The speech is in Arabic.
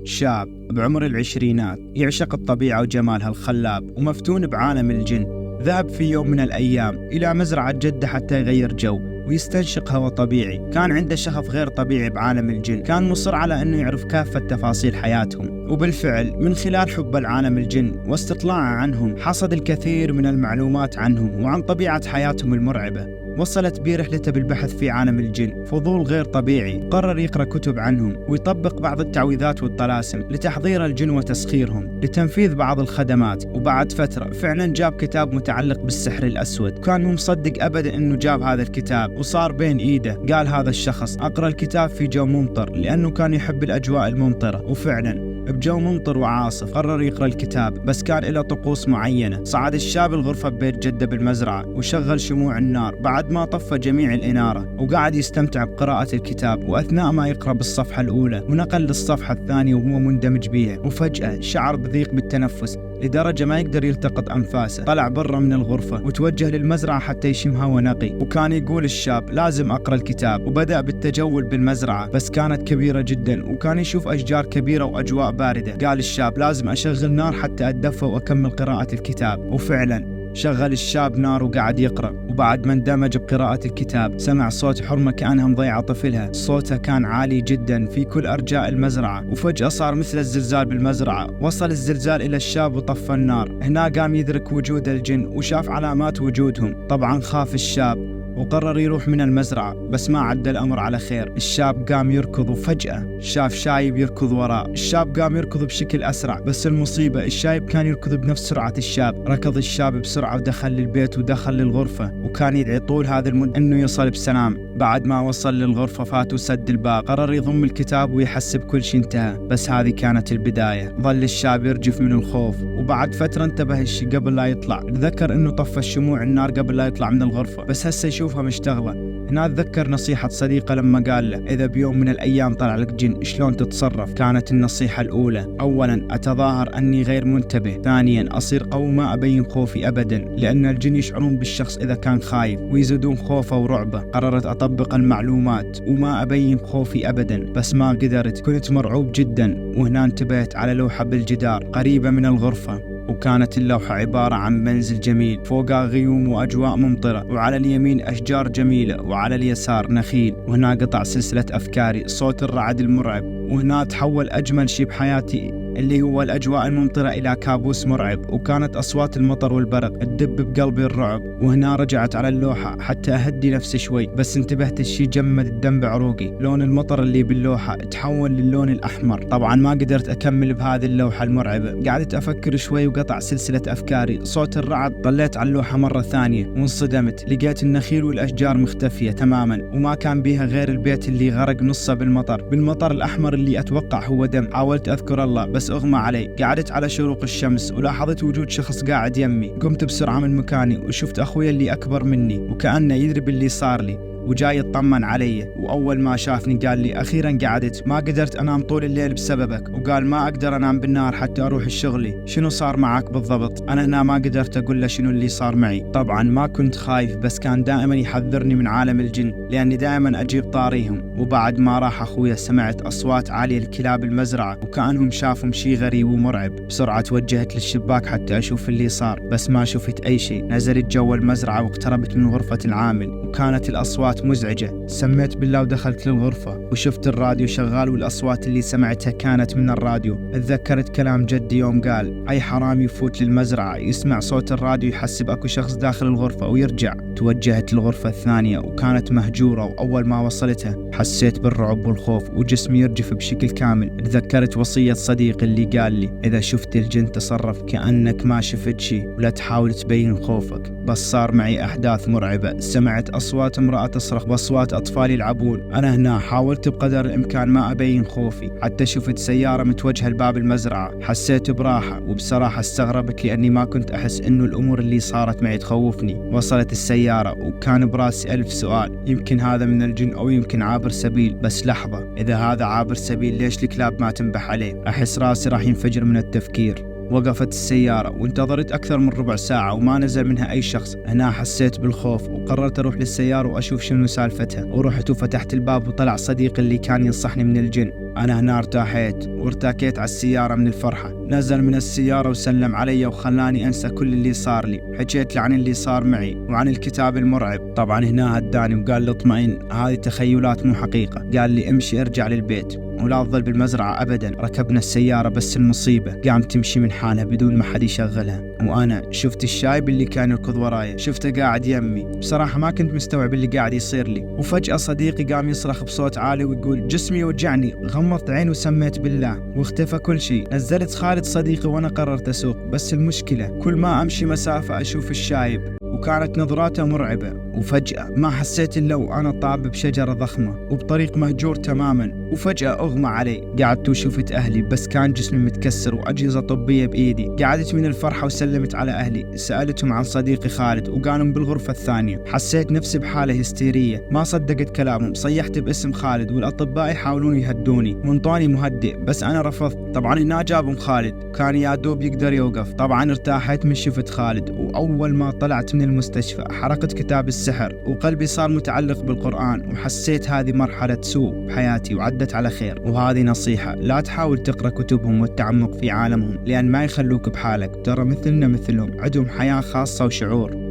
شاب بعمر العشرينات يعشق الطبيعة وجمالها الخلاب ومفتون بعالم الجن. ذهب في يوم من الأيام إلى مزرعة جدة حتى يغير جو ويستنشق هواء طبيعي. كان عنده شغف غير طبيعي بعالم الجن، كان مصر على أنه يعرف كافة تفاصيل حياتهم، وبالفعل من خلال حب العالم الجن واستطلاعه عنهم حصد الكثير من المعلومات عنهم وعن طبيعة حياتهم المرعبة. وصلت برحلته بالبحث في عالم الجن فضول غير طبيعي، قرر يقرأ كتب عنهم ويطبق بعض التعويذات والطلاسم لتحضير الجن وتسخيرهم لتنفيذ بعض الخدمات. وبعد فترة فعلا جاب كتاب متعلق بالسحر الأسود، كان مو مصدق أبدا أنه جاب هذا الكتاب وصار بين إيده. قال هذا الشخص أقرأ الكتاب في جو ممطر لأنه كان يحب الأجواء الممطرة، وفعلا بجو ممطر وعاصف قرر يقرأ الكتاب، بس كان له طقوس معينة. صعد الشاب الغرفة ببيت جدة بالمزرعة وشغل شموع النار بعد ما طفى جميع الإنارة، وقاعد يستمتع بقراءة الكتاب. وأثناء ما يقرأ بالصفحة الأولى ونقل للصفحة الثانية وهو مندمج بيها، وفجأة شعر بضيق بالتنفس لدرجة ما يقدر يلتقط أنفاسه. طلع برا من الغرفة وتوجه للمزرعة حتى يشم هوا نقي. وكان يقول الشاب لازم أقرأ الكتاب، وبدأ بالتجول بالمزرعة، بس كانت كبيرة جدا وكان يشوف أشجار كبيرة وأجواء باردة. قال الشاب لازم أشغل نار حتى أتدفى وأكمل قراءة الكتاب، وفعلا شغل الشاب نار وقعد يقرأ. وبعد ما اندمج بقراءة الكتاب سمع صوت حرمة كأنها مضيعة طفلها. صوتها كان عالي جدا في كل أرجاء المزرعة، وفجأة صار مثل الزلزال بالمزرعة. وصل الزلزال إلى الشاب وطفى النار. هنا قام يدرك وجود الجن وشاف علامات وجودهم. طبعا خاف الشاب وقرر يروح من المزرعة، بس ما عدى الأمر على خير. الشاب قام يركض وفجأة شاف شايب يركض وراه. الشاب قام يركض بشكل أسرع، بس المصيبة الشايب كان يركض بنفس سرعة الشاب. ركض الشاب بسرعة ودخل للبيت ودخل للغرفة، وكان يدعي طول هذا المدة أنه يصل بسلام. بعد ما وصل للغرفة فات وسد الباب، قرر يضم الكتاب ويحسب كل شيء انتهى. بس هذه كانت البداية. ظل الشاب يرجف من الخوف، وبعد فترة انتبه الشيء قبل لا يطلع. تذكر أنه طفى الشموع النار قبل لا يطلع من الغرفة، بس هسه يشوفها مشتغلة. هنا تذكر نصيحة صديقه لما قال له إذا بيوم من الأيام طلع لك جن شلون تتصرف. كانت النصيحة الأولى: أولا أتظاهر أني غير منتبه، ثانيا أصير قوي ما أبين خوفي أبدا، لأن الجن يشعرون بالشخص إذا كان خايف ويزيدون خوفه ورعبه. قررت أطبق المعلومات وما أبين خوفي أبدا، بس ما قدرت، كنت مرعوب جدا. وهنا انتبهت على لوحة بالجدار قريبة من الغرفة، وكانت اللوحة عبارة عن منزل جميل فوقها غيوم وأجواء ممطرة، وعلى اليمين أشجار جميلة وعلى اليسار نخيل. وهنا قطع سلسلة أفكاري صوت الرعد المرعب. وهنا تحول أجمل شيء بحياتي اللي هو الأجواء الممطرة إلى كابوس مرعب، وكانت أصوات المطر والبرق تدب بقلبي الرعب. وهنا رجعت على اللوحة حتى أهدي نفسي شوي، بس انتبهت الشي جمد الدم بعروقي. لون المطر اللي باللوحة تحول للون الأحمر. طبعا ما قدرت أكمل بهذه اللوحة المرعبة، قعدت أفكر شوي وقطع سلسلة أفكاري صوت الرعد. طليت على اللوحة مرة ثانية وانصدمت، لقيت النخيل والأشجار مختفية تماما، وما كان بيها غير البيت اللي غرق نصه بالمطر الأحمر اللي أتوقع هو دم. حاولت أذكر الله بس أغمى علي. قعدت على شروق الشمس ولاحظت وجود شخص قاعد يمي. قمت بسرعة من مكاني وشفت أخوي اللي أكبر مني وكأنه يدري باللي صار لي وجاي يطمن علي. وأول ما شافني قال لي أخيرا قعدت، ما قدرت أنام طول الليل بسببك. وقال ما أقدر أنام بالنهار حتى أروح الشغلي. شنو صار معك بالضبط؟ أنا هنا ما قدرت أقول له شنو اللي صار معي. طبعا ما كنت خايف، بس كان دائما يحذرني من عالم الجن لأني دائما أجيب طاريهم. وبعد ما راح أخويا سمعت أصوات عالية لكلاب المزرعة وكأنهم شافوا شي غريب ومرعب. بسرعة توجهت للشباك حتى أشوف اللي صار، بس ما شفت أي شيء. نزلت جوا المزرعة واقتربت من غرفة العامل، وكانت الأصوات مزعجة. سميت بالله ودخلت للغرفة وشفت الراديو شغال، والأصوات اللي سمعتها كانت من الراديو. اتذكرت كلام جدي يوم قال أي حرامي يفوت للمزرعة يسمع صوت الراديو يحسب أكو شخص داخل الغرفة ويرجع. توجهت للغرفة الثانية وكانت مهجورة، وأول ما وصلتها حسيت بالرعب والخوف وجسمي يرجف بشكل كامل. تذكرت وصية صديقي اللي قال لي إذا شفت الجن تصرف كأنك ما شفت شيء ولا تحاول تبين خوفك. بس صار معي أحداث مرعبة. سمعت أصوات امرأة تصرخ وأصوات أطفال يلعبون. أنا هنا حاولت بقدر الإمكان ما أبين خوفي، حتى شفت سيارة متوجهة لباب المزرعة. حسيت براحة، وبصراحة استغربت لأني ما كنت أحس إنه الأمور اللي صارت معي تخوفني. وصلت السيارة وكان براسي 1000 سؤال، يمكن هذا من الجن أو يمكن عابر سبيل. بس لحظة، إذا هذا عابر سبيل ليش الكلاب ما تنبح عليه؟ أحس راسي راح ينفجر من التفكير. وقفت السيارة وانتظرت أكثر من ربع ساعة وما نزل منها أي شخص. هنا حسيت بالخوف وقررت أروح للسيارة وأشوف شنو سالفتها، ورحت وفتحت الباب وطلع صديقي اللي كان ينصحني من الجن. أنا هنا ارتاحيت وارتكيت على السيارة من الفرحة. نزل من السيارة وسلم علي وخلاني أنسى كل اللي صار لي. حكيت له عن اللي صار معي وعن الكتاب المرعب. طبعا هنا هداني وقال لي اطمئن، هذه تخيلات مو حقيقة. قال لي امشي ارجع للبيت ولا تظل بالمزرعة أبدا. ركبنا السيارة بس المصيبة قام تمشي من حالها بدون ما حد يشغلها. وأنا شفت الشايب اللي كان يركض ورايا، شفته قاعد يمي. بصراحة ما كنت مستوعب اللي قاعد يصير لي. وفجأة صديقي قام يصرخ بصوت عالي ويقول جسمي وجعني. غمضت عين وسميت بالله واختفى كل شيء. نزلت خالد صديقي وأنا قررت أسوق، بس المشكلة كل ما أمشي مسافة أشوف الشايب وكانت نظراته مرعبة. وفجأة ما حسيت إلا وأنا طاب بشجرة ضخمة وبطريق مهجور تماما. وفجأة أغمى علي. قعدت وشفت أهلي بس كان جسمي متكسر وأجهزة طبية بإيدي. قعدت من الفرحة وسلمت على أهلي. سألتهم عن صديقي خالد وقالوا بالغرفة الثانية. حسيت نفسي بحالة هستيرية، ما صدقت كلامهم. صيحت باسم خالد والأطباء يحاولون يهدوني وانطوني مهدئ بس أنا رفضت. طبعا هنا جابهم خالد، كان يا دوب يقدر يوقف. طبعا ارتاحت من شفت خالد. وأول ما طلعت من المستشفى حرقت كتاب السحر وقلبي صار متعلق بالقرآن. وحسيت هذه مرحلة سوء بحياتي وعدت على خير. وهذه نصيحة، لا تحاول تقرأ كتبهم والتعمق في عالمهم لأن ما يخلوك بحالك. ترى مثلنا مثلهم، عندهم حياة خاصة وشعور.